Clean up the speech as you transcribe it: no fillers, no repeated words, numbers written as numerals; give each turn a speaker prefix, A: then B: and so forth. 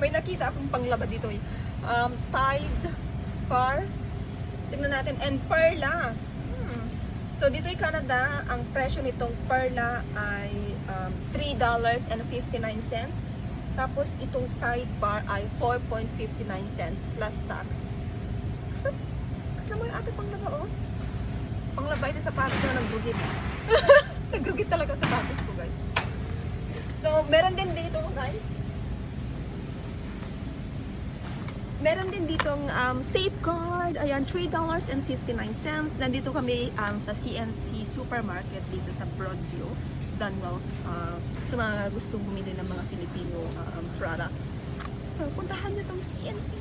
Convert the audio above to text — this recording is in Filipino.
A: May nakita akong panglaba dito eh. Tide Par. Tingnan natin. And Perla. So dito ay Canada, ang presyo nitong Perla ay $3.59. Tapos itong Tide Bar ay 4.59 cents plus tax. Kasi naman yung ate panglaba oh. Panglaba ito sapatos na nagrugit. Nagrugit talaga sapatos ko guys. So meron din dito guys. Meron din ditong Safeguard. Ayan, $3.59. Nandito kami sa CNC Supermarket dito sa Broadview, Dunwells. Sa mga gustong bumili ng mga Filipino products. So, puntahan nyo tong CNC.